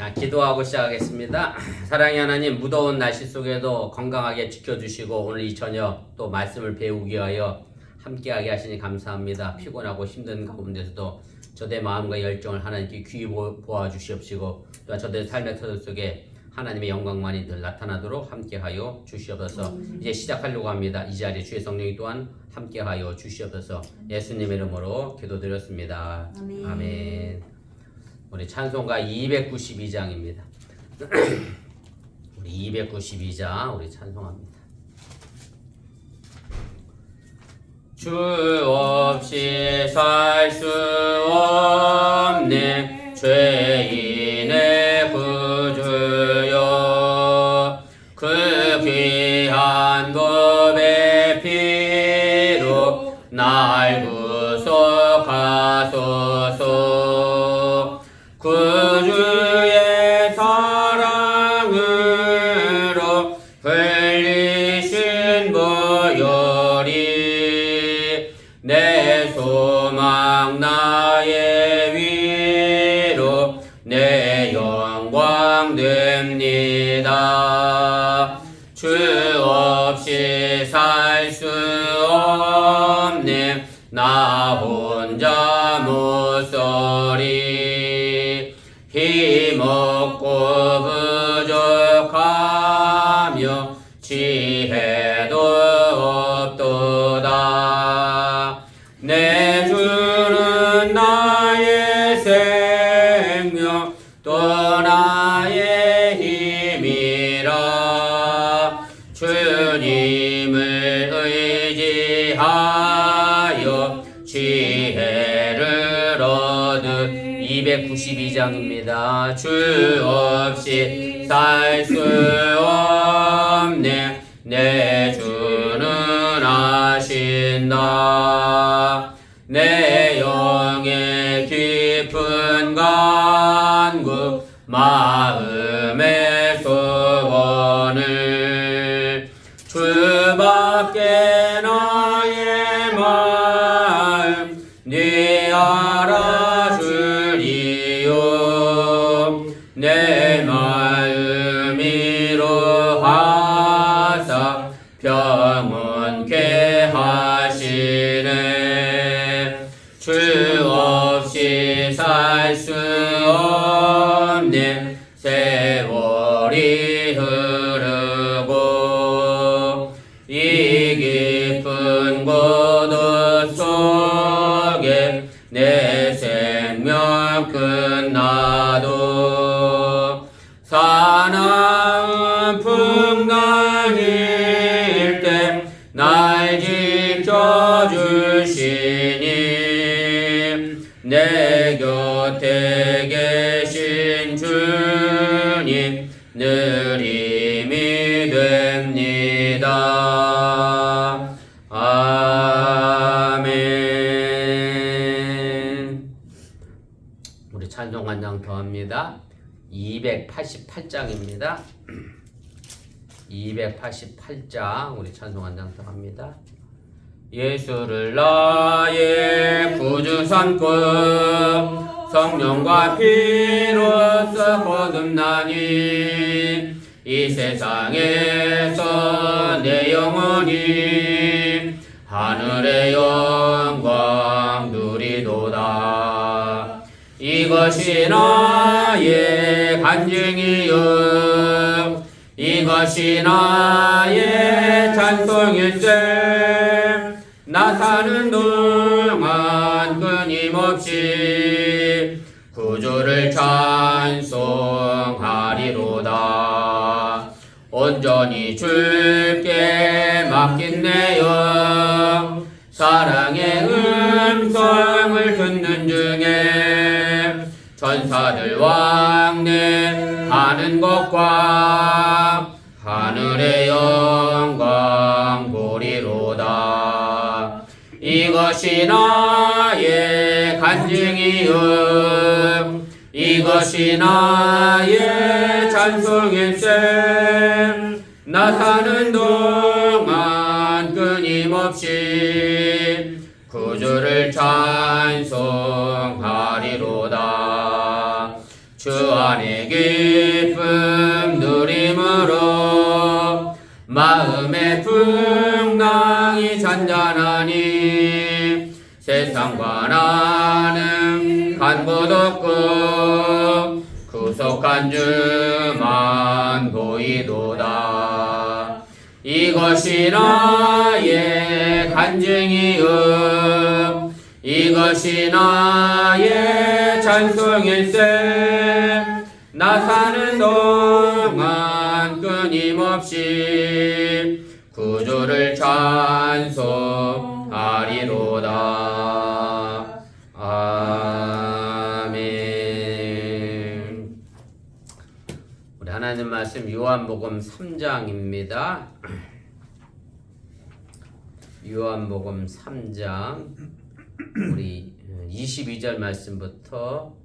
자, 기도하고 시작하겠습니다. 사랑의 하나님, 무더운 날씨 속에도 건강하게 지켜주시고 오늘 이 저녁 또 말씀을 배우기 위하여 함께하게 하시니 감사합니다. 피곤하고 힘든 가운데서도 저의 마음과 열정을 하나님께 귀히 보아 주시옵시고 또한 저의 삶의 터전 속에 하나님의 영광만이 늘 나타나도록 함께하여 주시옵소서. 이제 시작하려고 합니다. 이 자리에 주의 성령이 또한 함께하여 주시옵소서. 예수님의 이름으로 기도드렸습니다. 아멘. 우리 찬송가 292장입니다. 우리 292장 우리 찬송합니다. 주 없이 살 수 없네 죄인의 구주여, 그 귀한 법의 피로 날 구속하소서. 구주의 사랑으로 흘리신 보혈이 내 소망 나의 위로 내 영광 됩니다. 주 없이 살 수 없네 나 혼자 못 서리. 힘없고 부족하며 지혜도 없도다. 내 주는 나의 생명 또 나의 힘이라. 주님을 의지하여 지혜를 얻으. 292장입니다. 주 없이 살 수 없네 내 주는 아신다. 내 영의 깊은 간구 마음의 소원을 주밖에 나의 마음 네 알아주리요. 내 마음 위로하사 평온케 하시네. 주 없이 살 수 없네 세월이 흐르고 이 깊은 고독 속에 내 생명 끝나도 사나운 풍랑일 때 날 지켜주시니 내 곁에 계신 주님 늘 힘이 됩니다. 아멘. 우리 찬송 한 장 더 합니다. 288장입니다. 288장 우리 찬송 한 장 더 합니다. 예수를 나의 구주 삼고 성령과 피로써 거듭나니 이 세상에서 내 영혼이 하늘의 영광 누리도다. 이것이 나의 간증이요 이것이 나의 찬송일세. 나 사는 동안 끊임없이 구주를 찬송하리로다. 온전히 주께 맡긴 내 영 사랑의 음성을 듣는 중에 천사들 왕래하는 것과 하늘의 영광 보리로다. 이것이 나의 간증이요 이것이 나의 찬송일세. 나 사는 동안 끊임없이 구주를 찬송하리로다. 주 안에 기쁨 누림으로 마음의 풍랑이 잔잔하니 세상과 나는 간곳 없고 구속한 주만 보이도다. 이것이 나의 간증이요 이것이 나의 찬송일세. 나 사는 동안 끊임없이 구주를 찬송하리로다. 아멘. 우리 하나님 말씀 요한복음 3장입니다. 요한복음 3장 우리 22절 말씀부터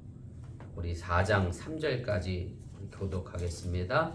우리 4장 3절까지 교독하겠습니다.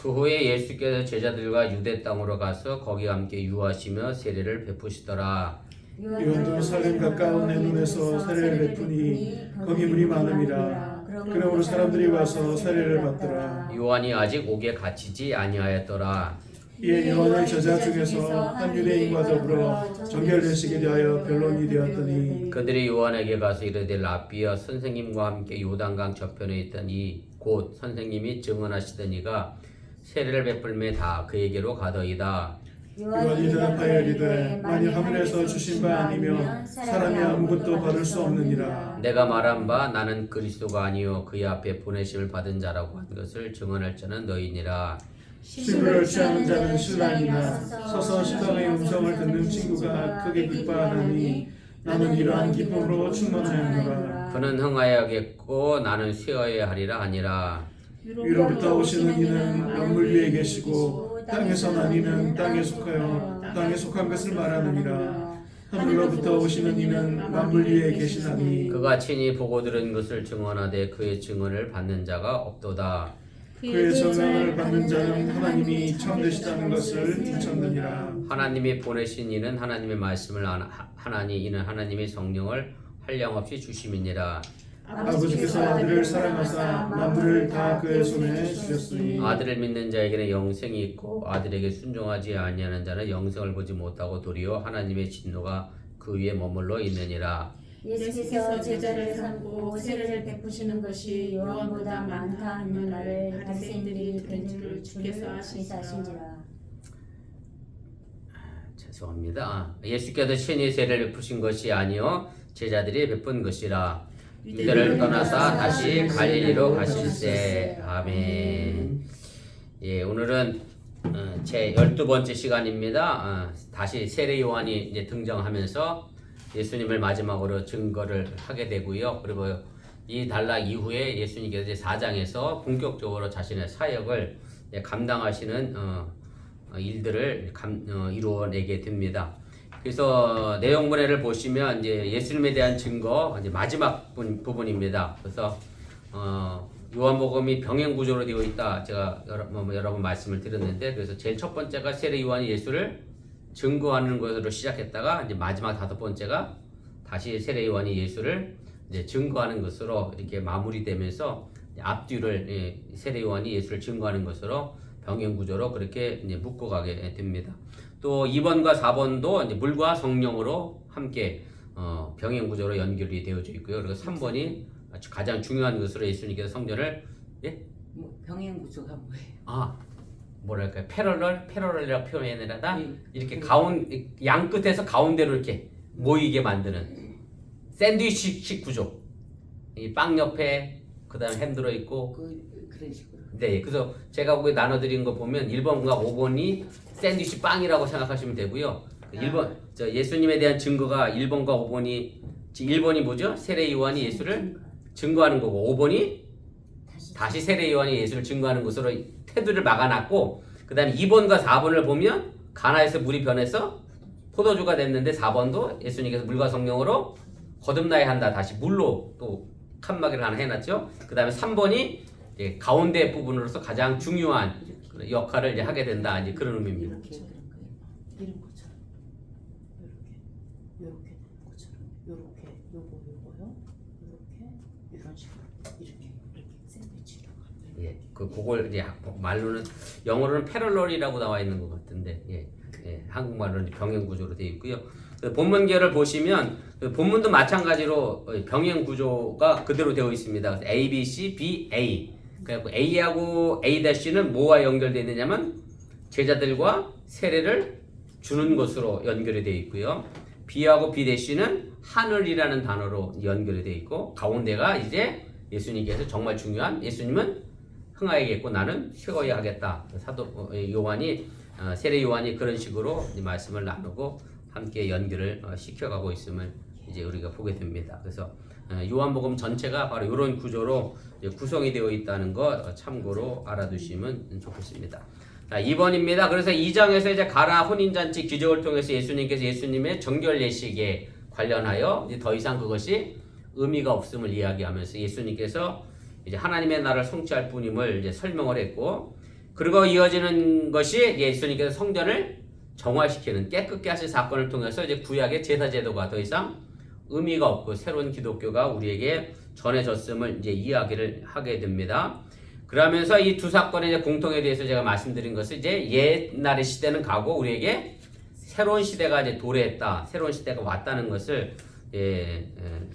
그 후에 예수께서 제자들과 유대 땅으로 가서 거기와 함께 유하시며 세례를 베푸시더라. 요한도 살렘 가까운 에논에서 세례를 베푸니 거기 물이 많음이라. 그러므로 사람들이 와서 세례를 받더라. 요한이 아직 옥에 갇히지 아니하였더라. 이에 요한의 제자 중에서 한 유대인과 더불어 정결되시게 대하여 변론이 되었더니 그들이 요한에게 가서 이르되 랍비여 선생님과 함께 요단강 저편에 있던 이 곧 선생님이 증언하시던 이가 세례를 베풀매 다 그에게로 가더이다. 요한이 대답하여 이르되 만일 하늘에서 주신 바 아니면 사람이 아무것도 받을 수 없느니라. 내가 말한 바 나는 그리스도가 아니요 그의 앞에 보내심을 받은 자라고 한 것을 증언할 자는 너희니라. 신부를 취하는 자는 신랑이나 서서 신랑의 음성을 듣는 친구가 크게 기뻐하나니 나는 이러한 기쁨으로 충만하였노라. 그는 흥하여야겠고 나는 쇠하여야 하리라 하니라. 위로부터 오시는 이는 만물 위에 계시고 땅에서 난 이는 땅에 속하여 땅에 속한 것을 말하느니라. 하늘로부터 오시는 이는 만물 위에 계시나니 그가 친히 보고 들은 것을 증언하되 그의 증언을 받는 자가 없도다. 그의 증언을 받는 자는 하나님이 참되시다는 것을 인쳤느니라. 하나님이 보내신 이는 하나님의 말씀을 하나니 이는 하나님의 성령을 한량없이 주심이니라. 아버지께서 아들을 사랑하사 만물을 다 그의 손에 주셨으니 아들을 믿는 자에게는 영생이 있고 아들에게 순종하지 아니하는 자는 영생을 보지 못하고 도리어 하나님의 진노가 그 위에 머물러 있느니라. 예수께서 제자를 삼고 세례를 베푸시는 것이 요한보다 많다 하는 말을 바리새인들이 들은 줄 주께서 시사하신지라. 죄송합니다. 예수께서 친히 세례를 베푸신 것이 아니요 제자들이 베푼 것이라. 유대를 떠나사 다시 갈릴리로 가실세. 아멘. 예, 오늘은 제 12번째 시간입니다. 다시 세례 요한이 이제 등장하면서 예수님을 마지막으로 증거를 하게 되고요. 그리고 이 단락 이후에 예수님께서 이제 4장에서 본격적으로 자신의 사역을 감당하시는 일들을 이루어내게 됩니다. 그래서 내용문해를 보시면 이제 예수님에 대한 증거 이제 마지막 부분입니다. 그래서 요한복음이 병행 구조로 되어 있다. 제가 여러 번 말씀을 드렸는데, 그래서 제일 첫 번째가 세례 요한이 예수를 증거하는 것으로 시작했다가 이제 마지막 다섯 번째가 다시 세례 요한이 예수를 이제 증거하는 것으로 이렇게 마무리되면서 앞뒤를 세례 요한이 예수를 증거하는 것으로 병행 구조로 그렇게 이제 묶어가게 됩니다. 또 2번과 4번도 이제 물과 성령으로 함께 병행 구조로 연결이 되어져 있고요. 그리고 3번이 가장 중요한 것으로 예수님께서 성전을 병행 구조가 뭐예요? 뭐랄까요? 패러럴이라고 표현해내다 예. 이렇게 양 끝에서 가운데로 이렇게 모이게 만드는 샌드위치식 구조. 이 빵 옆에 그다음에 햄 들어 있고 그런 식으로. 네, 그래서 제가 거기 나눠드린 거 보면 1번과 5번이 샌드위치 빵이라고 생각하시면 되고요. 1번 예수님에 대한 증거가 1번과 5번이 1번이 뭐죠? 세례 요한이 예수를 증거하는 거고 5번이 다시 세례 요한이 예수를 증거하는 것으로 테두리를 막아놨고, 그 다음에 2번과 4번을 보면 가나에서 물이 변해서 포도주가 됐는데 4번도 예수님께서 물과 성령으로 거듭나야 한다. 다시 물로 또 칸막이를 하나 해놨죠. 그 다음에 3번이 가운데 부분으로서 가장 중요한 역할을 이제 하게 된다. 이제 그런 의미입니다. 이렇게 그런 거예요. 이런 것처럼 이렇게 되는 것처럼 요거요. 이렇게 이런 식으로 이렇게 그걸 이제 말로는 영어로는 패럴럴이라고 나와 있는 것 같은데 한국말로는 병행 구조로 되어 있고요. 본문계를 보시면 본문도 마찬가지로 병행 구조가 그대로 되어 있습니다. 그래서 A, B, C, B, A. 그래서 A하고 A-는 뭐와 연결되어 있느냐면 제자들과 세례를 주는 것으로 연결이 되어 있고요. B하고 B-는 하늘이라는 단어로 연결이 되어 있고 가운데가 이제 예수님께서 정말 중요한 예수님은 흥하야겠고 나는 쉬어야 하겠다. 사도 요한이 세례 요한이 그런 식으로 말씀을 나누고 함께 연결을 시켜가고 있음을 이제 우리가 보게 됩니다. 그래서 요한복음 전체가 바로 이런 구조로 구성이 되어 있다는 거 참고로 알아두시면 좋겠습니다. 자, 2번입니다. 그래서 2장에서 이제 가나 혼인잔치 기적을 통해서 예수님께서 예수님의 정결 예식에 관련하여 이제 더 이상 그것이 의미가 없음을 이야기하면서 예수님께서 이제 하나님의 나라를 성취할 뿐임을 이제 설명을 했고, 그리고 이어지는 것이 예수님께서 성전을 정화시키는 깨끗게 하신 사건을 통해서 이제 구약의 제사 제도가 더 이상 의미가 없고 새로운 기독교가 우리에게 전해졌음을 이제 이야기를 하게 됩니다. 그러면서 이 두 사건의 이제 공통에 대해서 제가 말씀드린 것은 이제 옛날의 시대는 가고 우리에게 새로운 시대가 이제 도래했다, 새로운 시대가 왔다는 것을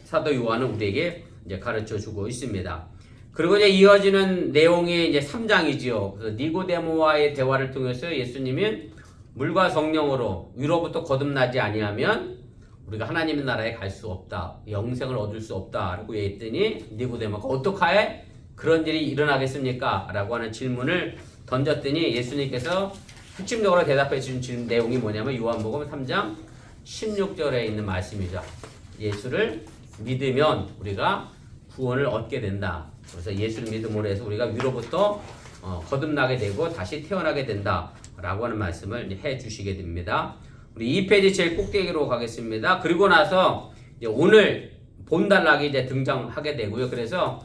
사도 요한은 우리에게 이제 가르쳐 주고 있습니다. 그리고 이제 이어지는 내용이 이제 3장이지요. 그래서 니고데모와의 대화를 통해서 예수님이 물과 성령으로 위로부터 거듭나지 아니하면 우리가 하나님의 나라에 갈 수 없다, 영생을 얻을 수 없다라고 얘기했더니 니고데모가 어떡하에 그런 일이 일어나겠습니까? 라고 하는 질문을 던졌더니 예수님께서 핵심적으로 대답해 주신 내용이 뭐냐면 요한복음 3장 16절에 있는 말씀이죠. 예수를 믿으면 우리가 구원을 얻게 된다. 그래서 예수를 믿음으로 해서 우리가 위로부터 거듭나게 되고 다시 태어나게 된다 라고 하는 말씀을 해 주시게 됩니다. 우리 2페이지 제일 꼭대기로 가겠습니다. 그리고 나서 이제 오늘 본단락이 이제 등장하게 되고요. 그래서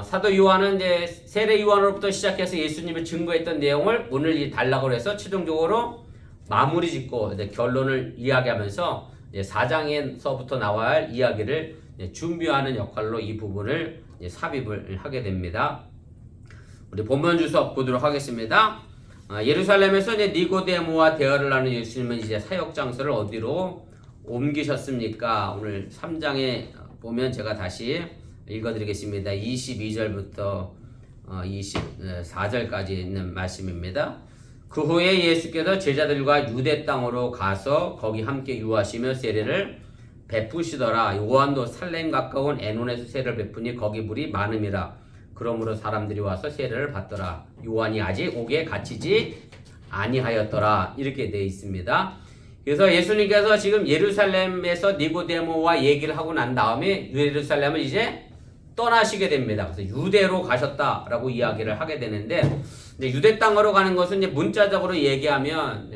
사도 요한은 이제 세례 요한으로부터 시작해서 예수님을 증거했던 내용을 오늘 이 단락으로 해서 최종적으로 마무리 짓고 이제 결론을 이야기하면서 이제 4장에서부터 나와야 할 이야기를 준비하는 역할로 이 부분을 삽입을 하게 됩니다. 우리 본문 주석 보도록 하겠습니다. 예루살렘에서 이제 니고데모와 대화를 나눈 예수님은 이제 사역 장소를 어디로 옮기셨습니까? 오늘 3장에 보면 제가 다시 읽어드리겠습니다. 22절부터 24절까지 있는 말씀입니다. 그 후에 예수께서 제자들과 유대 땅으로 가서 거기 함께 유하시며 세례를 베푸시더라. 요한도 살렘 가까운 에논에서 세례를 베푸니 거기 물이 많음이라. 그러므로 사람들이 와서 세례를 받더라. 요한이 아직 옥에 갇히지 아니하였더라. 이렇게 되어 있습니다. 그래서 예수님께서 지금 예루살렘에서 니고데모와 얘기를 하고 난 다음에 예루살렘을 이제 떠나시게 됩니다. 그래서 유대로 가셨다라고 이야기를 하게 되는데, 이제 유대 땅으로 가는 것은 이제 문자적으로 얘기하면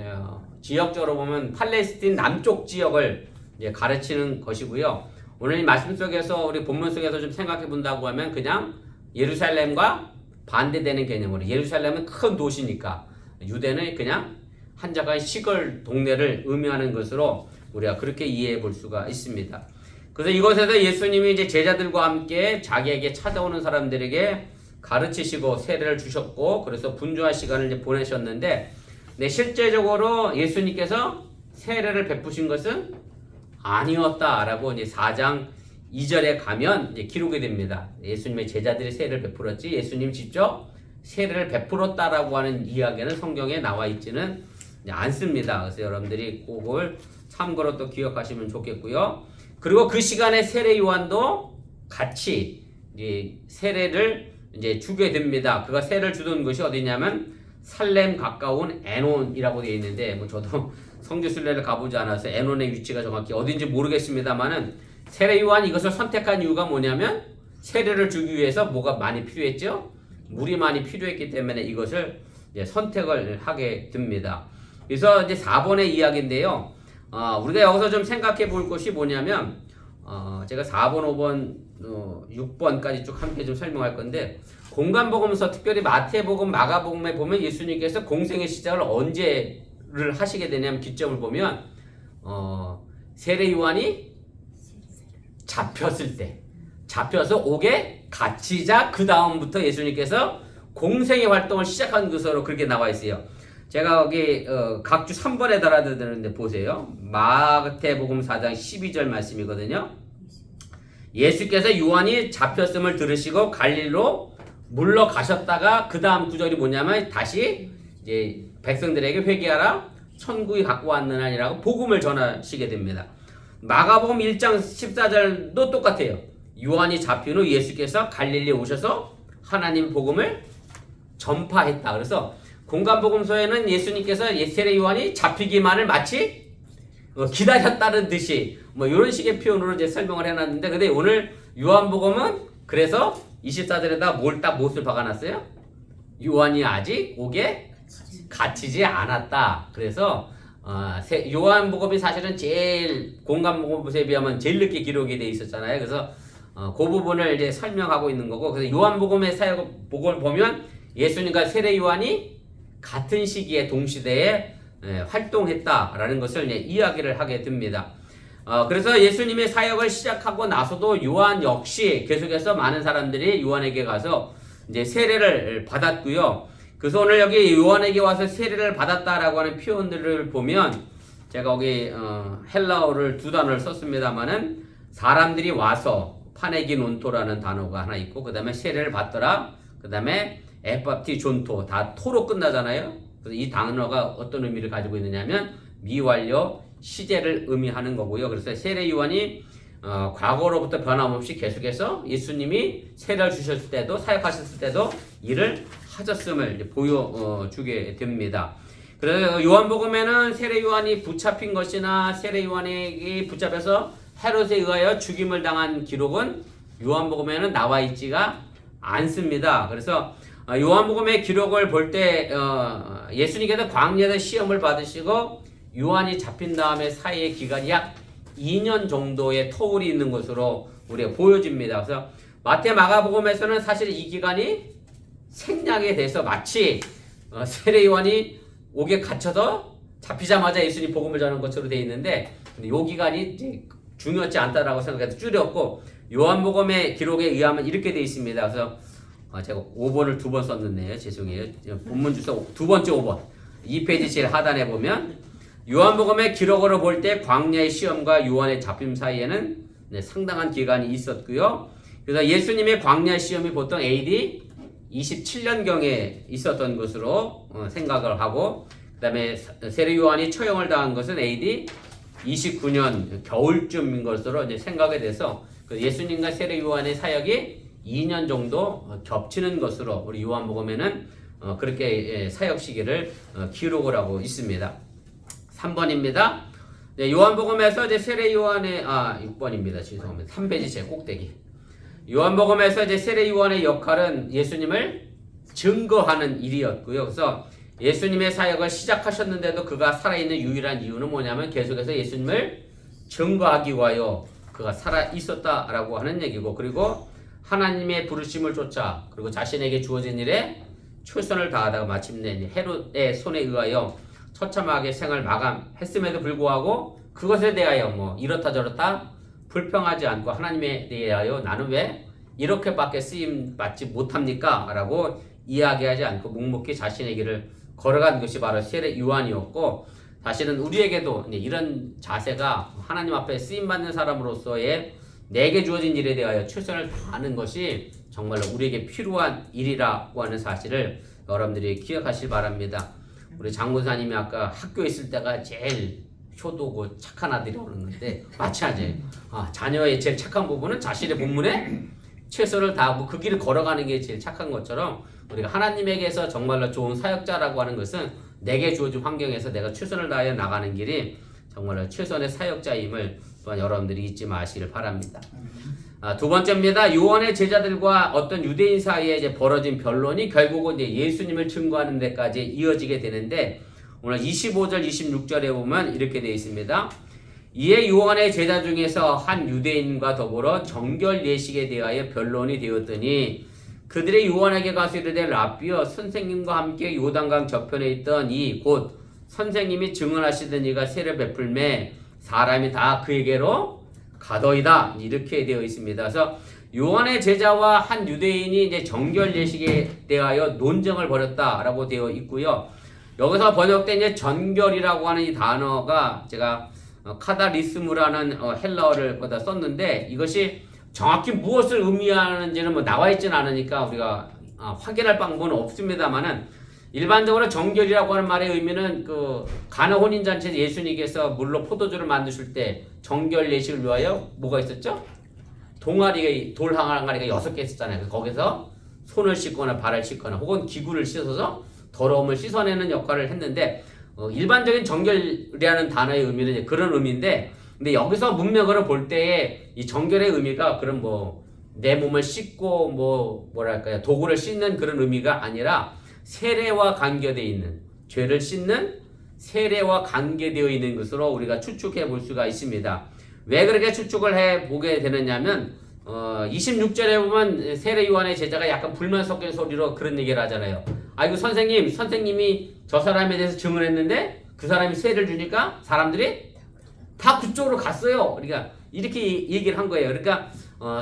지역적으로 보면 팔레스틴 남쪽 지역을 이제 가르치는 것이고요. 오늘 이 말씀 속에서 우리 본문 속에서 좀 생각해 본다고 하면 그냥 예루살렘과 반대되는 개념으로, 예루살렘은 큰 도시니까 유대는 그냥 한적한 시골 동네를 의미하는 것으로 우리가 그렇게 이해해 볼 수가 있습니다. 그래서 이곳에서 예수님이 이제 제자들과 함께 자기에게 찾아오는 사람들에게 가르치시고 세례를 주셨고, 그래서 분주한 시간을 이제 보내셨는데, 네, 실제적으로 예수님께서 세례를 베푸신 것은 아니었다라고 이제 4장 2절에 가면 이제 기록이 됩니다. 예수님의 제자들이 세례를 베풀었지 예수님 직접 세례를 베풀었다라고 하는 이야기는 성경에 나와 있지는 않습니다. 그래서 여러분들이 그걸 참고로 또 기억하시면 좋겠고요. 그리고 그 시간에 세례 요한도 같이 이제 세례를 이제 주게 됩니다. 그가 세례를 주던 것이 어디냐면 살렘 가까운 에논이라고 되어 있는데, 뭐 저도 성지순례를 가보지 않아서 에논의 위치가 정확히 어딘지 모르겠습니다만은 세례 요한이 이것을 선택한 이유가 뭐냐면 세례를 주기 위해서 뭐가 많이 필요했죠? 물이 많이 필요했기 때문에 이것을 이제 선택을 하게 됩니다. 그래서 이제 4번의 이야기인데요. 우리가 여기서 좀 생각해 볼 것이 뭐냐면, 제가 4번, 5번, 6번까지 쭉 함께 좀 설명할 건데, 공간복음서 특별히 마태복음, 마가복음에 보면 예수님께서 공생의 시작을 언제를 하시게 되냐면 기점을 보면 세례 요한이 잡혔을 때, 잡혀서 옥에 갇히자 그 다음부터 예수님께서 공생의 활동을 시작한 것으로 그렇게 나와 있어요. 제가 여기 각주 3번에 달아드렸는데 보세요. 마태복음 4장 12절 말씀이거든요. 예수께서 요한이 잡혔음을 들으시고 갈릴리로 물러가셨다가 그 다음 구절이 뭐냐면 다시 이제 백성들에게 회개하라 천국이 갖고 왔느니라고 복음을 전하시게 됩니다. 마가복음 1장 14절도 똑같아요. 요한이 잡힌 후 예수께서 갈릴리에 오셔서 하나님 복음을 전파했다. 그래서 공간복음서에는 예수님께서 세례 요한이 잡히기만을 마치 기다렸다는 듯이 뭐 이런 식의 표현으로 이제 설명을 해놨는데, 근데 오늘 요한복음은 그래서 24절에다 무엇을 박아놨어요? 요한이 아직 옥에 갇히지 않았다. 그래서 요한복음이 사실은 제일 공간복음서에 비하면 제일 늦게 기록이 돼 있었잖아요. 그래서 그 부분을 이제 설명하고 있는 거고, 그래서 요한복음의 사역복음을 보면 예수님과 세례 요한이 같은 시기에 동시대에 활동했다라는 것을 이제 이야기를 하게 됩니다. 그래서 예수님의 사역을 시작하고 나서도 요한 역시 계속해서 많은 사람들이 요한에게 가서 이제 세례를 받았고요. 그래서 오늘 여기 요한에게 와서 세례를 받았다라고 하는 표현들을 보면 제가 여기 헬라어를 두 단어를 썼습니다만은 사람들이 와서 파네기논토라는 단어가 하나 있고, 그 다음에 세례를 받더라, 그 다음에 에파티 존토, 다 토로 끝나잖아요. 그래서 이 단어가 어떤 의미를 가지고 있느냐면 미완료 시제를 의미하는 거고요. 그래서 세례 요한이 과거로부터 변함없이 계속해서 예수님이 세례를 주셨을 때도 사역하셨을 때도 일을 하셨음을 보여주게 됩니다. 그래서 요한복음에는 세례 요한이 붙잡힌 것이나 세례 요한이 붙잡혀서 헤롯에 의하여 죽임을 당한 기록은 요한복음에는 나와 있지가 않습니다. 그래서 요한복음의 기록을 볼 때 예수님께서 광야에서 시험을 받으시고 요한이 잡힌 다음에 사이의 기간이 약 2년 정도의 터울이 있는 것으로 우리가 보여집니다. 그래서 마태 마가복음에서는 사실 이 기간이 생략이 돼서 마치 세례 요한이 옥에 갇혀서 잡히자마자 예수님 복음을 전하는 것으로 되어 있는데, 이 기간이 이제 중요하지 않다라고 생각해서 줄였고, 요한복음의 기록에 의하면 이렇게 되어 있습니다. 그래서 제가 5번을 2번 썼는데요. 죄송해요. 본문 주소 두 번째 5번. 2페이지 제일 하단에 보면 요한복음의 기록으로 볼 때 광야의 시험과 요한의 잡힘 사이에는 상당한 기간이 있었고요. 그래서 예수님의 광야 시험이 보통 AD 27년경에 있었던 것으로 생각을 하고, 그 다음에 세례 요한이 처형을 당한 것은 AD 29년 겨울쯤인 것으로 이제 생각이 돼서 예수님과 세례 요한의 사역이 2년 정도 겹치는 것으로 우리 요한복음에는 그렇게 사역 시기를 기록을 하고 있습니다. 3번입니다. 요한복음에서 이제 세례 요한의 6번입니다. 죄송합니다. 3페이지 제 꼭대기. 요한복음에서 이제 세례 요한의 역할은 예수님을 증거하는 일이었고요. 그래서 예수님의 사역을 시작하셨는데도 그가 살아있는 유일한 이유는 뭐냐면 계속해서 예수님을 증거하기 위하여 그가 살아 있었다라고 하는 얘기고, 그리고 하나님의 부르심을 쫓아 그리고 자신에게 주어진 일에 최선을 다하다가 마침내 헤롯의 손에 의하여 처참하게 생을 마감했음에도 불구하고 그것에 대하여 뭐 이렇다 저렇다 불평하지 않고 하나님에 대하여 나는 왜 이렇게밖에 쓰임 받지 못합니까? 라고 이야기하지 않고 묵묵히 자신의 길을 걸어간 것이 바로 세례 요한이었고, 사실은 우리에게도 이런 자세가 하나님 앞에 쓰임받는 사람으로서의 내게 주어진 일에 대하여 최선을 다하는 것이 정말로 우리에게 필요한 일이라고 하는 사실을 여러분들이 기억하시기 바랍니다. 우리 장군사님이 아까 학교에 있을 때가 제일 효도고 착한 아들이라고 그러는데 마찬가지예요. 자녀의 제일 착한 부분은 자신의 본분에 최선을 다하고 그 길을 걸어가는 게 제일 착한 것처럼 우리가 하나님에게서 정말로 좋은 사역자라고 하는 것은 내게 주어진 환경에서 내가 최선을 다하여 나가는 길이 정말로 최선의 사역자임을 또한 여러분들이 잊지 마시길 바랍니다. 두 번째입니다. 요한의 제자들과 어떤 유대인 사이에 이제 벌어진 변론이 결국은 이제 예수님을 증거하는 데까지 이어지게 되는데, 오늘 25절, 26절에 보면 이렇게 되어 있습니다. 이에 요한의 제자 중에서 한 유대인과 더불어 정결 예식에 대하여 변론이 되었더니 그들의 요한에게 가서 이르되 라비여, 선생님과 함께 요단강 저편에 있던 이 곧 선생님이 증언하시던 이가 세례 베풀매 사람이 다 그에게로 가더이다, 이렇게 되어 있습니다. 그래서 요한의 제자와 한 유대인이 이제 정결 예식에 대하여 논쟁을 벌였다라고 되어 있고요. 여기서 번역된 이제 전결이라고 하는 이 단어가 제가 카다리스무라는 헬라어를 거다 썼는데 이것이 정확히 무엇을 의미하는지는 뭐 나와 있지는 않으니까 우리가 확인할 방법은 없습니다만은 일반적으로 정결이라고 하는 말의 의미는 그 가나 혼인 잔치에서 예수님께서 물로 포도주를 만드실 때 정결 예식을 위하여 뭐가 있었죠? 동아리가 돌 항아리가 6개 있었잖아요. 그래서 거기서 손을 씻거나 발을 씻거나 혹은 기구를 씻어서 더러움을 씻어내는 역할을 했는데 일반적인 정결이라는 단어의 의미는 이제 그런 의미인데 근데 여기서 문맥으로 볼 때에 이 정결의 의미가 그런 뭐 내 몸을 씻고 뭐랄까요 도구를 씻는 그런 의미가 아니라 세례와 관계되어 있는 죄를 씻는 세례와 관계되어 있는 것으로 우리가 추측해 볼 수가 있습니다. 왜 그렇게 추측을 해 보게 되느냐면 26절에 보면 세례 요한의 제자가 약간 불만 섞인 소리로 그런 얘기를 하잖아요. 아이고 선생님이 저 사람에 대해서 증언했는데 그 사람이 세례를 주니까 사람들이 다 그쪽으로 갔어요. 그러니까 이렇게 얘기를 한 거예요. 그러니까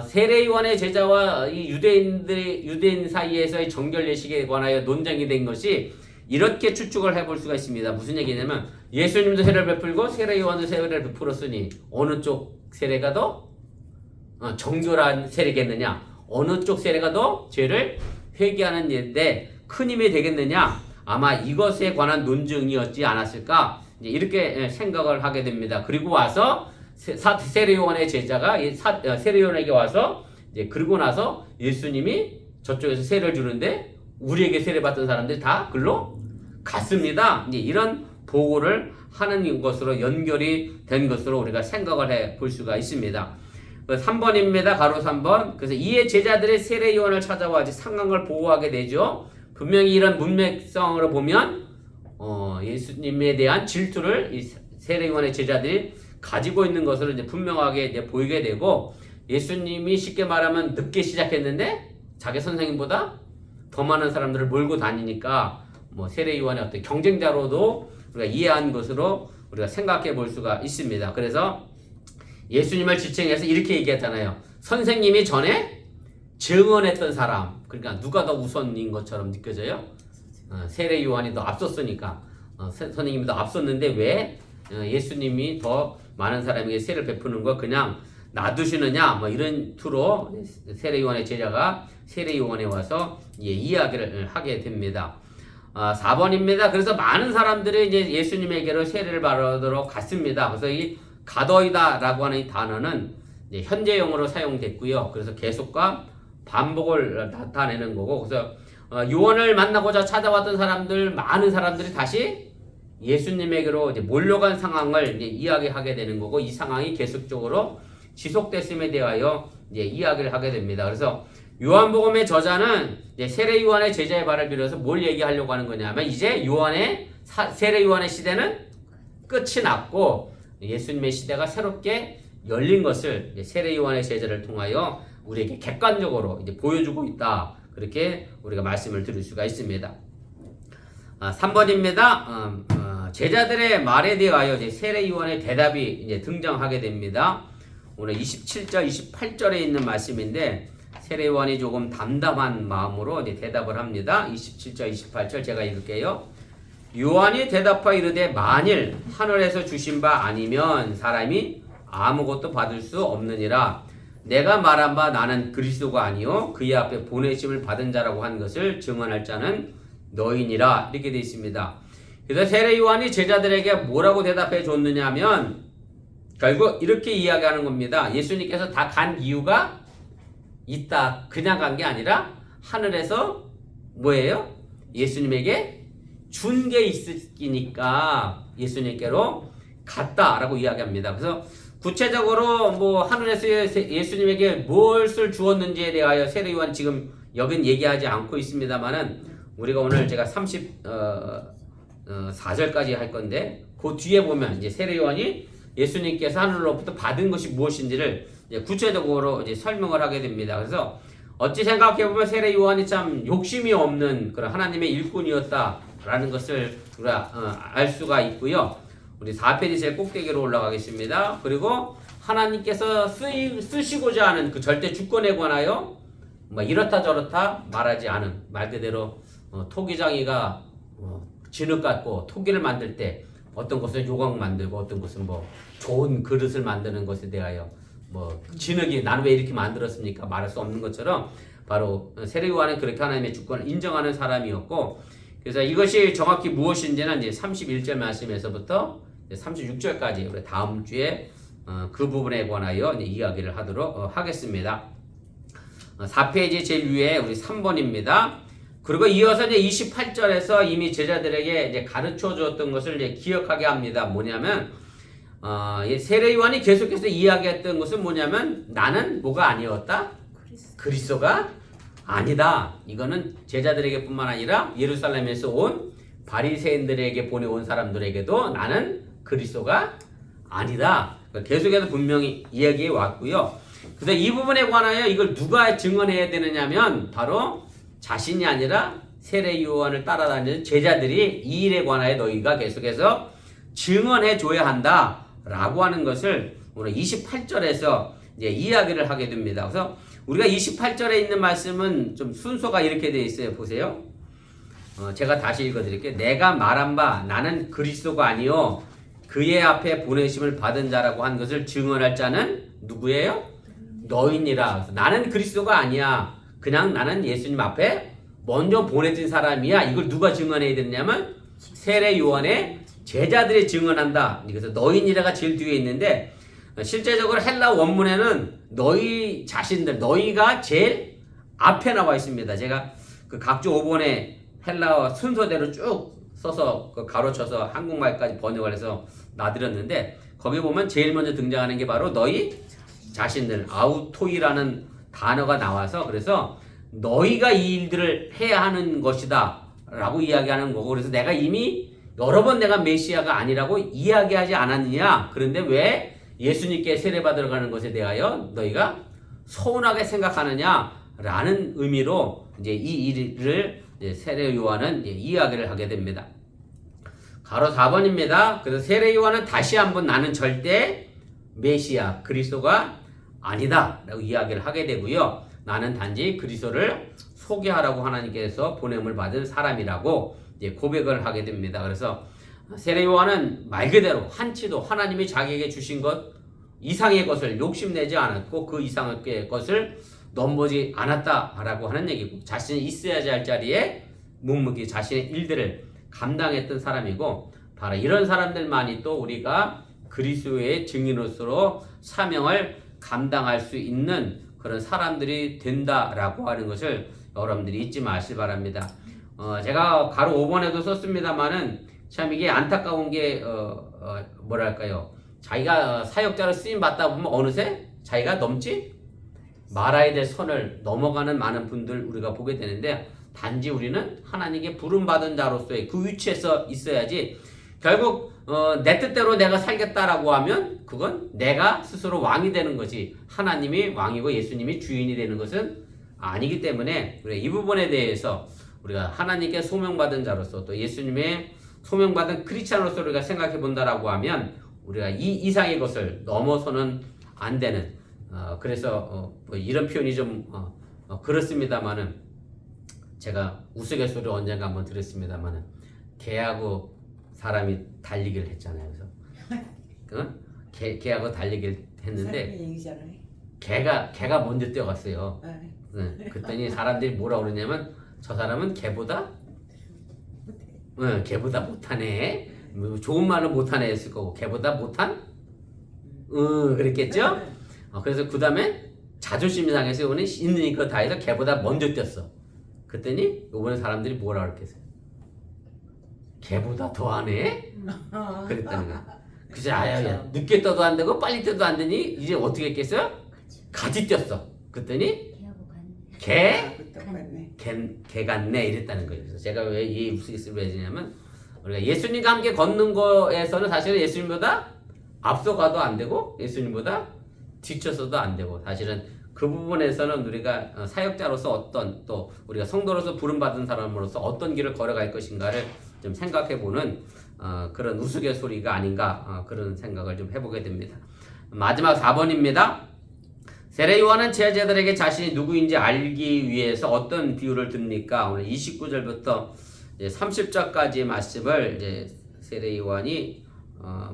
세례 요한의 제자와 이 유대인 사이에서의 정결 예식에 관하여 논쟁이 된 것이 이렇게 추측을 해볼 수가 있습니다. 무슨 얘기냐면 예수님도 세례를 베풀고 세례 요한도 세례를 베풀었으니 어느 쪽 세례가 더 정결한 세례겠느냐? 어느 쪽 세례가 더 죄를 회개하는 일에 큰 힘이 되겠느냐? 아마 이것에 관한 논증이었지 않았을까? 이제 이렇게 생각을 하게 됩니다. 그리고 와서 세례 요한의 제자가 세례 요한에게 와서 이제 그러고 나서 예수님이 저쪽에서 세례를 주는데 우리에게 세례 받던 사람들이 다 글로 갔습니다. 이제 이런 보고를 하는 것으로 연결이 된 것으로 우리가 생각을 해 볼 수가 있습니다. 3번입니다. 가로 3번. 그래서 이에 제자들이 세례 요한을 찾아와 상황을 보호하게 되죠. 분명히 이런 문맥성으로 보면 예수님에 대한 질투를 이 세례 요한의 제자들이 가지고 있는 것으로 이제 분명하게 이제 보이게 되고 예수님이 쉽게 말하면 늦게 시작했는데 자기 선생님보다 더 많은 사람들을 몰고 다니니까 뭐 세례 요한의 어떤 경쟁자로도 우리가 이해한 것으로 우리가 생각해 볼 수가 있습니다. 그래서 예수님을 지칭해서 이렇게 얘기했잖아요. 선생님이 전에 증언했던 사람, 그러니까 누가 더 우선인 것처럼 느껴져요? 세례 요한이 더 앞섰으니까 선생님이 더 앞섰는데 왜 예수님이 더 많은 사람에게 세례를 베푸는 거 그냥 놔두시느냐 뭐 이런 투로 세례 요한의 제자가 세례 요한에 와서 이야기를 하게 됩니다. 4번입니다. 그래서 많은 사람들이 이제 예수님에게로 세례를 받으러 갔습니다. 그래서 이 가더이다라고 하는 이 단어는 이제 현재형으로 사용됐고요. 그래서 계속과 반복을 나타내는 거고, 그래서 요한을 만나고자 찾아왔던 사람들, 많은 사람들이 다시 예수님에게로 이제 몰려간 상황을 이제 이야기하게 되는 거고, 이 상황이 계속적으로 지속됐음에 대하여 이제 이야기를 하게 됩니다. 그래서 요한복음의 저자는 이제 세례 요한의 제자의 발을 빌어서 뭘 얘기하려고 하는 거냐면 이제 세례 요한의 시대는 끝이 났고 예수님의 시대가 새롭게 열린 것을 이제 세례 요한의 제자를 통하여 우리에게 객관적으로 이제 보여주고 있다. 그렇게 우리가 말씀을 드릴 수가 있습니다. 3번입니다. 제자들의 말에 대하여 이제 세례 요한의 대답이 이제 등장하게 됩니다. 오늘 27절, 28절에 있는 말씀인데 세례 요한이 조금 담담한 마음으로 이제 대답을 합니다. 27절, 28절 제가 읽을게요. 요한이 대답하여 이르되 만일 하늘에서 주신 바 아니면 사람이 아무것도 받을 수 없느니라. 내가 말한 바 나는 그리스도가 아니요 그의 앞에 보내심을 받은 자라고 한 것을 증언할 자는 너희니라. 이렇게 되어 있습니다. 그래서 세례 요한이 제자들에게 뭐라고 대답해 줬느냐 하면 결국 이렇게 이야기하는 겁니다. 예수님께서 다 간 이유가 있다. 그냥 간 게 아니라 하늘에서 뭐예요? 예수님에게 준 게 있으니까 예수님께로 갔다라고 이야기합니다. 그래서 구체적으로 뭐 하늘에서 예수님에게 무엇을 주었는지에 대하여 세례 요한 지금 여긴 얘기하지 않고 있습니다만은 우리가 오늘 제가 34절까지 할 건데 그 뒤에 보면 이제 세례 요한이 예수님께서 하늘로부터 받은 것이 무엇인지를 이제 구체적으로 이제 설명을 하게 됩니다. 그래서 어찌 생각해 보면 세례 요한이 참 욕심이 없는 그런 하나님의 일꾼이었다라는 것을 우리가 알 수가 있고요. 우리 4페이지 제일 꼭대기로 올라가겠습니다. 그리고 하나님께서 쓰시고자 하는 그 절대 주권에 관하여 뭐 이렇다 저렇다 말하지 않은 말 그대로 토기장이가 진흙 갖고 토기를 만들 때 어떤 것은 요강 만들고 어떤 것은 뭐 좋은 그릇을 만드는 것에 대하여 뭐 진흙이 나는 왜 이렇게 만들었습니까 말할 수 없는 것처럼 바로 세례 요한은 그렇게 하나님의 주권을 인정하는 사람이었고 그래서 이것이 정확히 무엇인지는 이제 31절 말씀에서부터 36절까지 우리 다음 주에 그 부분에 관하여 이제 이야기를 하도록 하겠습니다. 4페이지 제일 위에 우리 3번입니다. 그리고 이어서 이제 28절에서 이미 제자들에게 이제 가르쳐 주었던 것을 이제 기억하게 합니다. 뭐냐면 세례 요한이 계속해서 이야기했던 것은 뭐냐면 나는 뭐가 아니었다? 그리스도가 아니다. 이거는 제자들에게뿐만 아니라 예루살렘에서 온 바리새인들에게 보내온 사람들에게도 나는 그리스도가 아니다. 계속해서 분명히 이야기해 왔고요. 그래서 이 부분에 관하여 이걸 누가 증언해야 되느냐면 바로 자신이 아니라 세례 요한을 따라다니는 제자들이 이 일에 관하여 너희가 계속해서 증언해 줘야 한다라고 하는 것을 오늘 28절에서 이제 이야기를 하게 됩니다. 그래서 우리가 28절에 있는 말씀은 좀 순서가 이렇게 되어 있어요. 보세요. 제가 다시 읽어드릴게요. 내가 말한 바 나는 그리스도가 아니요 그의 앞에 보내심을 받은 자라고 한 것을 증언할 자는 누구예요? 너희니라. 나는 그리스도가 아니야. 그냥 나는 예수님 앞에 먼저 보내진 사람이야. 이걸 누가 증언해야 되냐면 세례 요한의 제자들이 증언한다. 그래서 너희니라가 제일 뒤에 있는데 실제적으로 헬라 원문에는 너희 자신들, 너희가 제일 앞에 나와 있습니다. 제가 그 각종 5번에 헬라어 순서대로 쭉 써서 가로쳐서 한국말까지 번역을 해서 놔드렸는데 거기 보면 제일 먼저 등장하는 게 바로 너희 자신들, 아우토이라는 단어가 나와서 그래서 너희가 이 일들을 해야 하는 것이다 라고 이야기하는 거고 그래서 내가 이미 여러 번 내가 메시아가 아니라고 이야기하지 않았느냐. 그런데 왜 예수님께 세례받으러 가는 것에 대하여 너희가 서운하게 생각하느냐라는 의미로 이제 이 일을 이제 세례 요한은 이제 이야기를 하게 됩니다. 가로 4번입니다. 그래서 세례 요한은 다시 한번 나는 절대 메시아 그리스도가 아니다 라고 이야기를 하게 되고요. 나는 단지 그리스도를 소개하라고 하나님께서 보냄을 받은 사람이라고 이제 고백을 하게 됩니다. 그래서 세례 요한은 말 그대로 한치도 하나님이 자기에게 주신 것 이상의 것을 욕심내지 않았고 그 이상의 것을 넘보지 않았다라고 하는 얘기고 자신이 있어야지 할 자리에 묵묵히 자신의 일들을 감당했던 사람이고 바로 이런 사람들만이 또 우리가 그리스도의 증인으로서 사명을 감당할 수 있는 그런 사람들이 된다라고 하는 것을 여러분들이 잊지 마시기 바랍니다. 제가 가로 5번에도 썼습니다만은 참 이게 안타까운 게 뭐랄까요? 자기가 사역자로 쓰임 받다 보면 어느새 자기가 넘지 말아야 될 선을 넘어가는 많은 분들 우리가 보게 되는데 단지 우리는 하나님께 부름 받은 자로서의 그 위치에서 있어야지 결국 내 뜻대로 내가 살겠다라고 하면 그건 내가 스스로 왕이 되는 거지 하나님이 왕이고 예수님이 주인이 되는 것은 아니기 때문에 우리가 이 부분에 대해서 우리가 하나님께 소명받은 자로서 또 예수님의 소명받은 크리스찬으로서 우리가 생각해 본다라고 하면 우리가 이 이상의 것을 넘어서는 안 되는 그래서 뭐 이런 표현이 좀 그렇습니다만은 제가 우스갯소리를 언젠가 한번 들었습니다만은 개하고 사람이 달리기를 했잖아요. 그래서 개하고 달리기를 했는데 개가 먼저 뛰어갔어요. 그랬더니 사람들이 뭐라 그러냐면 저 사람은 개보다 못하네. 좋은 말은 못하네 했을 거고 개보다 못한 그랬겠죠. 그래서 그 다음에 자존심이 상해서 이번에 있는 거 다 해서 개보다 먼저 뛰었어. 그랬더니 이번에 사람들이 뭐라 그랬겠어요? 개보다 더하네? 그랬다는 거야. 그래서 야, 늦게 떠도 안 되고 빨리 떠도 안 되니 이제 어떻게 했겠어요? 같이 뛰었어. 그랬더니 개 같네 이랬다는 거예요. 그래서 제가 왜 이 우스갯소리를 해주냐면 우리가 예수님과 함께 걷는 거에서는 사실은 예수님보다 앞서가도 안 되고 예수님보다 뒤쳐서도 안 되고 사실은 그 부분에서는 우리가 사역자로서 어떤 또 우리가 성도로서 부름받은 사람으로서 어떤 길을 걸어갈 것인가를 좀 생각해보는 그런 우스갯소리가 아닌가 그런 생각을 좀 해보게 됩니다. 마지막 4번입니다. 세례 요한은 제자들에게 자신이 누구인지 알기 위해서 어떤 비유를 듭니까? 오늘 29절부터 30절까지의 말씀을 이제 세례 요한이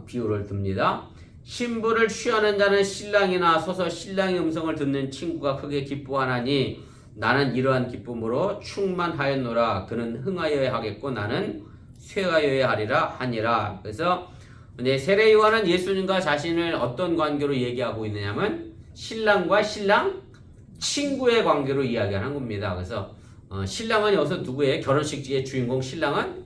비유를 듭니다. 신부를 취하는 자는 신랑이나 서서 신랑의 음성을 듣는 친구가 크게 기뻐하나니 나는 이러한 기쁨으로 충만하였노라. 그는 흥하여야 하겠고 나는 쇠하여야 하리라 하니라. 그래서 세례 요한은 예수님과 자신을 어떤 관계로 얘기하고 있느냐면 신랑과 신랑 친구의 관계로 이야기하는 겁니다. 그래서 신랑은 여기서 누구예요? 결혼식의 주인공 신랑은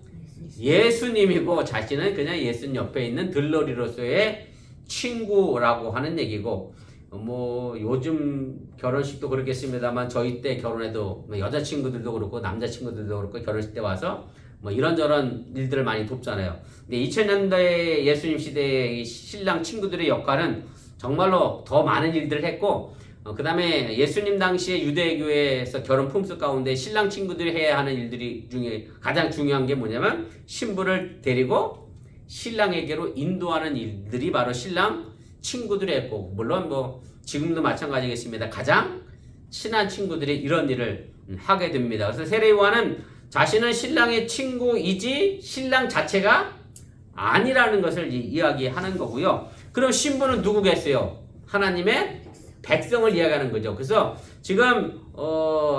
예수님이고 자신은 그냥 예수님 옆에 있는 들러리로서의 친구라고 하는 얘기고, 뭐 요즘 결혼식도 그렇겠습니다만 저희 때 결혼해도 여자친구들도 그렇고 남자친구들도 그렇고 결혼식 때 와서 뭐 이런저런 일들을 많이 돕잖아요. 근데 2000년대 예수님 시대의 신랑 친구들의 역할은 정말로 더 많은 일들을 했고, 그 다음에 예수님 당시에 유대교회에서 결혼 풍습 가운데 신랑 친구들이 해야 하는 일들이 중에 가장 중요한 게 뭐냐면 신부를 데리고 신랑에게로 인도하는 일들이 바로 신랑 친구들이 했고, 물론 뭐 지금도 마찬가지겠습니다. 가장 친한 친구들이 이런 일을 하게 됩니다. 그래서 세례 요한은 자신은 신랑의 친구이지 신랑 자체가 아니라는 것을 이야기하는 거고요. 그럼 신부는 누구겠어요? 하나님의 백성을 이야기하는 거죠. 그래서 지금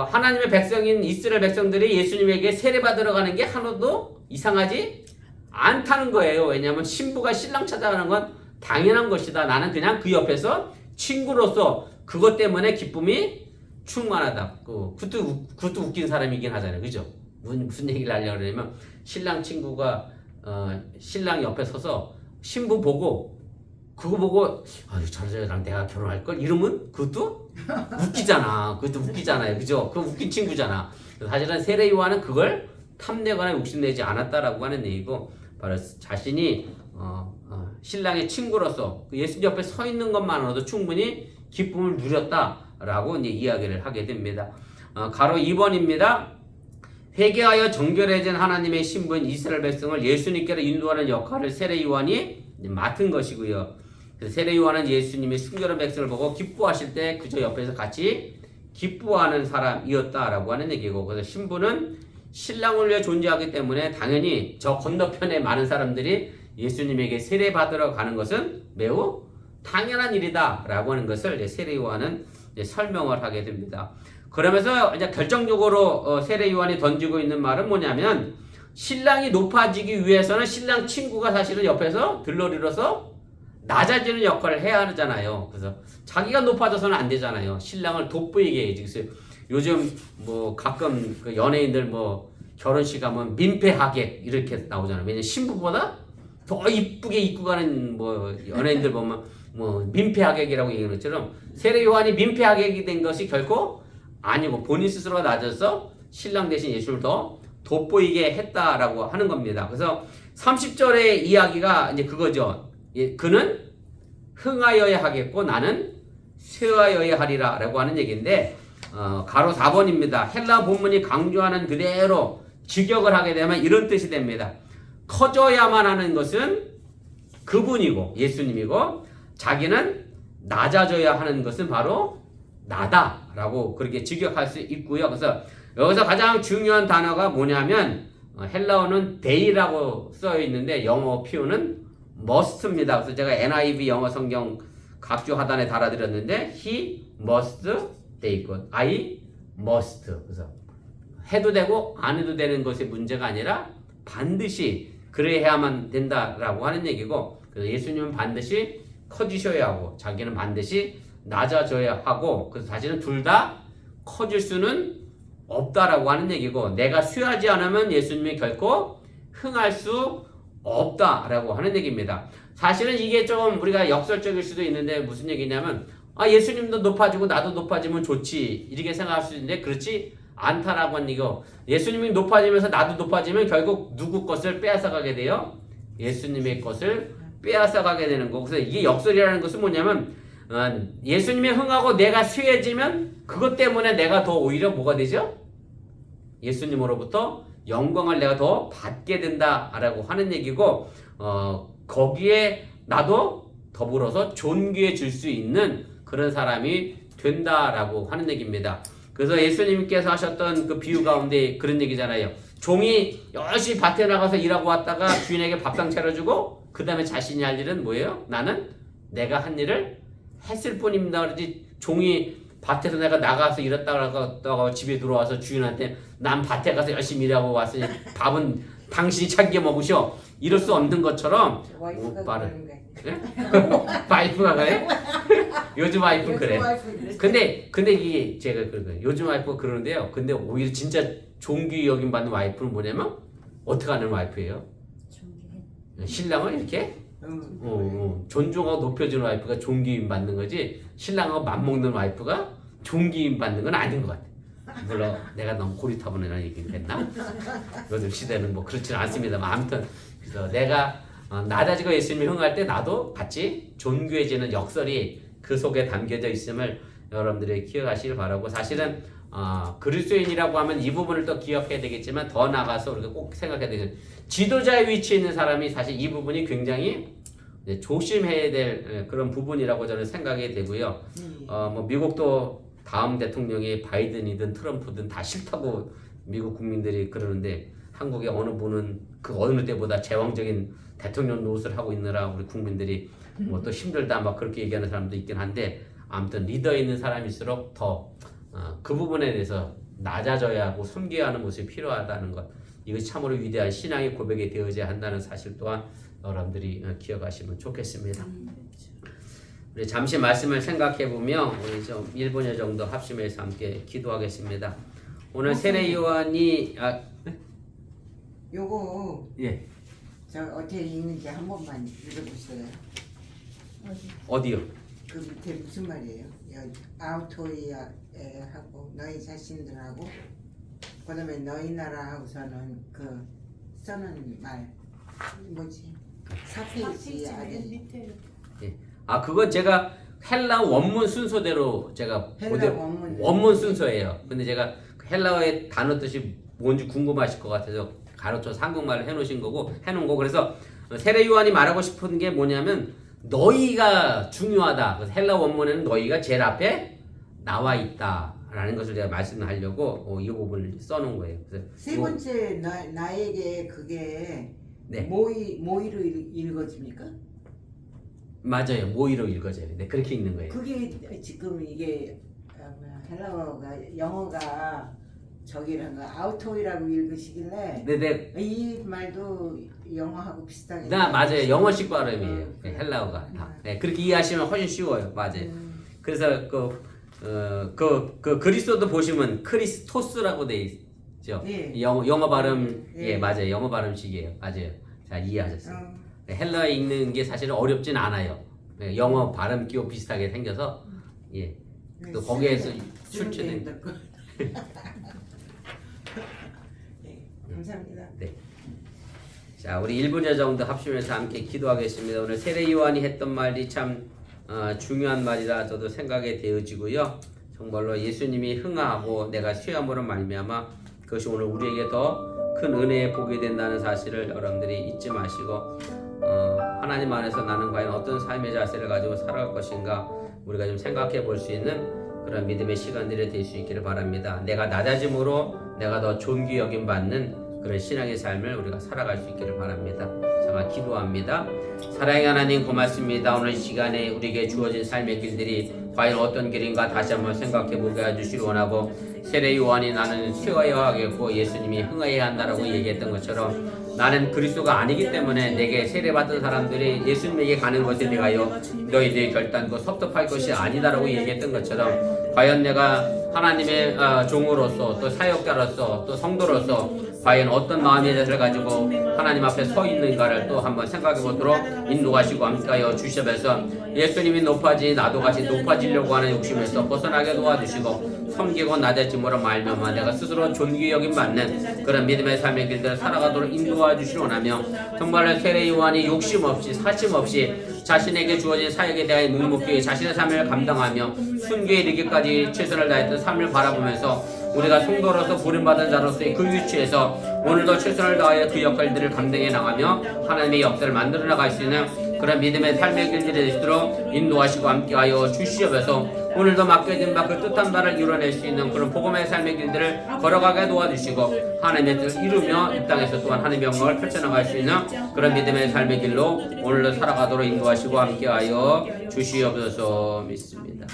하나님의 백성인 이스라엘 백성들이 예수님에게 세례받으러 가는 게 하나도 이상하지 않다는 거예요. 왜냐하면 신부가 신랑 찾아가는 건 당연한 것이다. 나는 그냥 그 옆에서 친구로서 그것 때문에 기쁨이 충만하다. 그것도 웃긴 사람이긴 하잖아요. 그죠? 무슨 얘기를 하려고 그러냐면 신랑 친구가 신랑 옆에 서서 신부 보고 그거 보고 저 여자랑 내가 결혼할 걸 이러면 그것도 웃기잖아. 그것도 웃기잖아요. 그죠? 그 웃긴 친구잖아. 사실은 세례 요한은 그걸 탐내거나 욕심내지 않았다라고 하는 얘기고, 바로 자신이 신랑의 친구로서 예수님 옆에 서 있는 것만으로도 충분히 기쁨을 누렸다라고 이제 이야기를 하게 됩니다. 가로 2번입니다. 회개하여 정결해진 하나님의 신부인 이스라엘 백성을 예수님께로 인도하는 역할을 세례 요한이 맡은 것이고요. 그래서 세례 요한은 예수님의 순결한 백성을 보고 기뻐하실 때 그저 옆에서 같이 기뻐하는 사람이었다라고 하는 얘기고, 그래서 신부는 신랑을 위해 존재하기 때문에 당연히 저 건너편에 많은 사람들이 예수님에게 세례 받으러 가는 것은 매우 당연한 일이다라고 하는 것을 세례 요한은 설명을 하게 됩니다. 그러면서 이제 결정적으로 세례 요한이 던지고 있는 말은 뭐냐면, 신랑이 높아지기 위해서는 신랑 친구가 사실은 옆에서 들러리로서 낮아지는 역할을 해야 하잖아요. 그래서 자기가 높아져서는 안 되잖아요. 신랑을 돋보이게 해야지. 그래서 요즘 뭐 가끔 그 연예인들 뭐 결혼식 가면 민폐 하객 이렇게 나오잖아요. 왜냐면 신부보다 더 이쁘게 입고 가는 뭐 연예인들 보면 뭐 민폐 하객이라고 얘기하는 것처럼 세례 요한이 민폐 하객이 된 것이 결코 아니고 본인 스스로가 낮아서 신랑 대신 예수를 더 돋보이게 했다라고 하는 겁니다. 그래서 30절의 이야기가 이제 그거죠. 그는 흥하여야 하겠고 나는 쇠하여야 하리라 라고 하는 얘기인데, 가로 4번입니다. 헬라 본문이 강조하는 그대로 직역을 하게 되면 이런 뜻이 됩니다. 커져야만 하는 것은 그분이고 예수님이고, 자기는 낮아져야 하는 것은 바로 나다라고 그렇게 직역할 수 있고요. 그래서 여기서 가장 중요한 단어가 뭐냐면 헬라어는 데이라고 써 있는데 영어 표현은 must입니다. 그래서 제가 NIV 영어 성경 각주 하단에 달아드렸는데 he must 돼 있고 I must. 그래서 해도 되고 안 해도 되는 것이 문제가 아니라 반드시 그래야만 된다라고 하는 얘기고, 그래서 예수님은 반드시 커지셔야 하고 자기는 반드시 낮아져야 하고, 그래서 사실은 둘 다 커질 수는 없다라고 하는 얘기고, 내가 쇠하지 않으면 예수님이 결코 흥할 수 없다라고 하는 얘기입니다. 사실은 이게 좀 우리가 역설적일 수도 있는데 무슨 얘기냐면 예수님도 높아지고 나도 높아지면 좋지 이렇게 생각할 수 있는데 그렇지 않다라고 하는 얘기고, 예수님이 높아지면서 나도 높아지면 결국 누구 것을 빼앗아가게 돼요? 예수님의 것을 빼앗아가게 되는 거고, 그래서 이게 역설이라는 것은 뭐냐면 예수님이 흥하고 내가 쇠해지면 그것 때문에 내가 더 오히려 뭐가 되죠? 예수님으로부터 영광을 내가 더 받게 된다라고 하는 얘기고, 거기에 나도 더불어서 존귀해질 수 있는 그런 사람이 된다라고 하는 얘기입니다. 그래서 예수님께서 하셨던 그 비유 가운데 그런 얘기잖아요. 종이 열심히 밭에 나가서 일하고 왔다가 주인에게 밥상 차려주고 그 다음에 자신이 할 일은 뭐예요? 나는 내가 한 일을 했을 뿐입니다. 그러지 종이 밭에서 내가 나가서 일했다가 집에 들어와서 주인한테 난 밭에 가서 열심히 일하고 왔으니 밥은 당신이 차게 먹으셔. 이럴 수 없는 것처럼 와이프가 오빠는 그러는 거 아니에요? 와이프가 그래? 요즘 와이프는 그래. 요즘 와이프 근데 이게 제가 그런 요즘 와이프가 그러는데요. 근데 오히려 진짜 존귀 여김 받는 와이프는 뭐냐면 어떻게 하는 와이프예요? 신랑을 이렇게 존중하고 높여주는 와이프가 존귀임 받는 거지 신랑하고 맘먹는 와이프가 존귀임 받는 건 아닌 것 같아. 물론 내가 너무 고리타분한 얘기를 했나? 요즘 시대는 뭐 그렇지는 않습니다만 아무튼 그래서 내가 낮아지고 예수님이 흥할 때 나도 같이 존귀해지는 역설이 그 속에 담겨져 있음을 여러분들이 기억하시길 바라고 사실은 그리스도인이라고 하면 이 부분을 또 기억해야 되겠지만 더 나가서 우리가 꼭 생각해야 되는 지도자의 위치에 있는 사람이 사실 이 부분이 굉장히 조심해야 될 그런 부분이라고 저는 생각이 되고요. 뭐 미국도 다음 대통령이 바이든이든 트럼프든 다 싫다고 미국 국민들이 그러는데 한국의 어느 분은 그 어느 때보다 제왕적인 대통령 노릇을 하고 있느라 우리 국민들이 뭐 또 힘들다 막 그렇게 얘기하는 사람도 있긴 한데 아무튼 리더에 있는 사람일수록 더 그 부분에 대해서 낮아져야 하고 섬겨야 하는 모습이 필요하다는 것 이것이 참으로 위대한 신앙의 고백이 되어져야 한다는 사실 또한 여러분들이 기억하시면 좋겠습니다. 우리 잠시 말씀을 생각해 보면 우리 좀 1분여 정도 합심해서 함께 기도하겠습니다. 오늘 세례 요한이 요거 예 저 어떻게 읽는지 한 번만 읽어보세요. 어디요? 그 밑에 무슨 말이에요? 아우토이아 하고 너희 자신들하고 그다음에 너희 나라 하고서는 그 써는 말 뭐지? 4페이지 아래 그건 제가 헬라 원문 순서대로 제가 헬라 원문 순서예요. 근데 제가 헬라어의 단어 뜻이 뭔지 궁금하실 것 같아서 가로쳐서 한국말로 해놓으신 거고 해놓은 거. 그래서 세례 요한이 말하고 싶은 게 뭐냐면 너희가 중요하다. 그래서 헬라 원문에는 너희가 제일 앞에 나와 있다라는 것을 제가 말씀하려고 이 부분을 써놓은 거예요. 그래서 세 번째 나에게 그게 네. 모이로 읽어집니까? 맞아요. 모이로 읽어져요. 네, 그렇게 읽는 거예요. 그게 지금 이게 헬라어가 영어가 저기란 거 아우토이라고 읽으시길래 네네. 이 말도 영어하고 비슷하게 맞아요. 영어식 발음이에요. 그래. 헬라어가 다. 네, 그렇게 이해하시면 훨씬 쉬워요. 맞아요. 그래서 그 그리스도도 보시면 크리스토스라고 돼 있죠. 예. 영어 발음 예. 맞아요. 영어 발음식이에요. 맞아요. 자 이해하셨어요. 헬라어 읽는 게 사실은 어렵진 않아요. 네, 영어 발음 기호 비슷하게 생겨서 예. 또 거기에서 출처된 네, 감사합니다. 네. 자, 우리 1분여 정도 합심해서 함께 기도하겠습니다. 오늘 세례 요한이 했던 말이 참 중요한 말이라 저도 생각이 되어지고요. 정말로 예수님이 흥하하고 내가 쉬함으로 말미암아 그것이 오늘 우리에게 더 큰 은혜의 복이 된다는 사실을 여러분들이 잊지 마시고 하나님 안에서 나는 과연 어떤 삶의 자세를 가지고 살아갈 것인가 우리가 좀 생각해 볼 수 있는 그런 믿음의 시간들이 될 수 있기를 바랍니다. 내가 낮아짐으로 내가 더 존귀 여김 받는 그런 신앙의 삶을 우리가 살아갈 수 있기를 바랍니다. 정말 기도합니다. 사랑의 하나님 고맙습니다. 오늘 시간에 우리에게 주어진 삶의 길들이 과연 어떤 길인가 다시 한번 생각해 보게 해주시기 원하고 세례 요한이 나는 쉬어야 하겠고 예수님이 흥해야 한다라고 얘기했던 것처럼 나는 그리스도가 아니기 때문에 내게 세례받은 사람들이 예수님에게 가는 것에 대하여 너희들이 결단코 섭섭할 것이 아니다라고 얘기했던 것처럼 과연 내가 하나님의 종으로서 또 사역자로서 또 성도로서 과연 어떤 마음의 자세를 가지고 하나님 앞에 서 있는가를 또 한번 생각해 보도록 인도하시고 함께하여 주시면서 예수님이 높아지 나도 같이 높아지려고 하는 욕심에서 벗어나게 도와주시고 섬기고 낮아짐으로 말미암아 내가 스스로 존귀 여김 받는 그런 믿음의 삶의 길들을 살아가도록 인도하 주시기 원하며 정말로 세례 요한이 욕심 없이 사심 없이 자신에게 주어진 사역에 대하여 묵묵히 자신의 삶을 감당하며 순교에 이르기까지 최선을 다했던 삶을 바라보면서 우리가 성도로서 부름받은 자로서의 그 위치에서 오늘도 최선을 다하여 그 역할들을 감당해 나가며 하나님의 역사를 만들어 나갈 수 있는 그런 믿음의 삶의 길들이 되시도록 인도하시고 함께하여 주시옵소서. 오늘도 맡겨진 바 그 뜻한 바를 이뤄낼 수 있는 그런 복음의 삶의 길들을 걸어가게 도와주시고 하나님의 뜻을 이루며 이 땅에서 또한 하나님의 영광을 펼쳐나갈 수 있는 그런 믿음의 삶의 길로 오늘도 살아가도록 인도하시고 함께하여 주시옵소서. 믿습니다.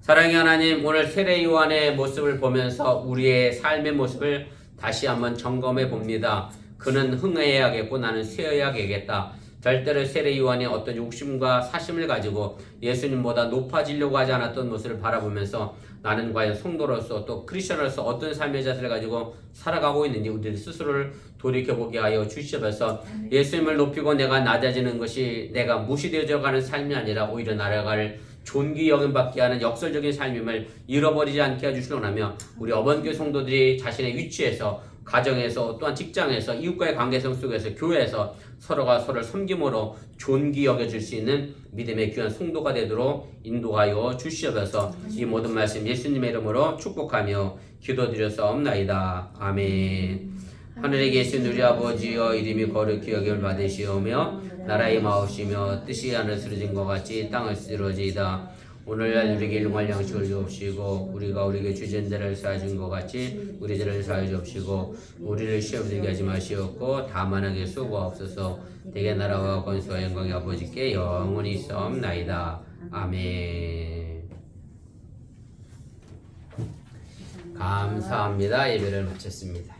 사랑의 하나님, 오늘 세례 요한의 모습을 보면서 우리의 삶의 모습을 다시 한번 점검해 봅니다. 그는 흥해야겠고 나는 쇠어야겠다. 절대로 세례 요한이 어떤 욕심과 사심을 가지고 예수님보다 높아지려고 하지 않았던 모습을 바라보면서 나는 과연 성도로서 또 크리스천으로서 어떤 삶의 자세를 가지고 살아가고 있는지 우리 스스로를 돌이켜보게 하여 주시옵소서. 예수님을 높이고 내가 낮아지는 것이 내가 무시되어져 가는 삶이 아니라 오히려 나아갈 존귀 여김받게 하는 역설적인 삶임을 잃어버리지 않게 해주시려나며 우리 어번교회 성도들이 자신의 위치에서 가정에서 또한 직장에서 이웃과의 관계성 속에서 교회에서 서로가 서로를 섬김으로 존귀 여겨줄 수 있는 믿음의 귀한 성도가 되도록 인도하여 주시옵소서. 이 모든 말씀 예수님의 이름으로 축복하며 기도드렸사옵나이다. 아멘. 하늘에 계신 우리 아버지여 이름이 거룩히 여김을 받으시오며 나라의 마옵시며 뜻이 하늘 쓰러진 것 같이 땅에서 이루어지이다. 오늘날 우리에게 일용할 양식을 주옵시고 우리가 우리에게 주진 자를 사해준 것 같이 우리 죄를 사해 주옵시고 우리를 시험에 들게 하지 마시옵고 다만하게 수고하옵소서. 대개 나라와 권세와 영광이 아버지께 영원히 있사옵나이다. 아멘. 감사합니다. 예배를 마쳤습니다.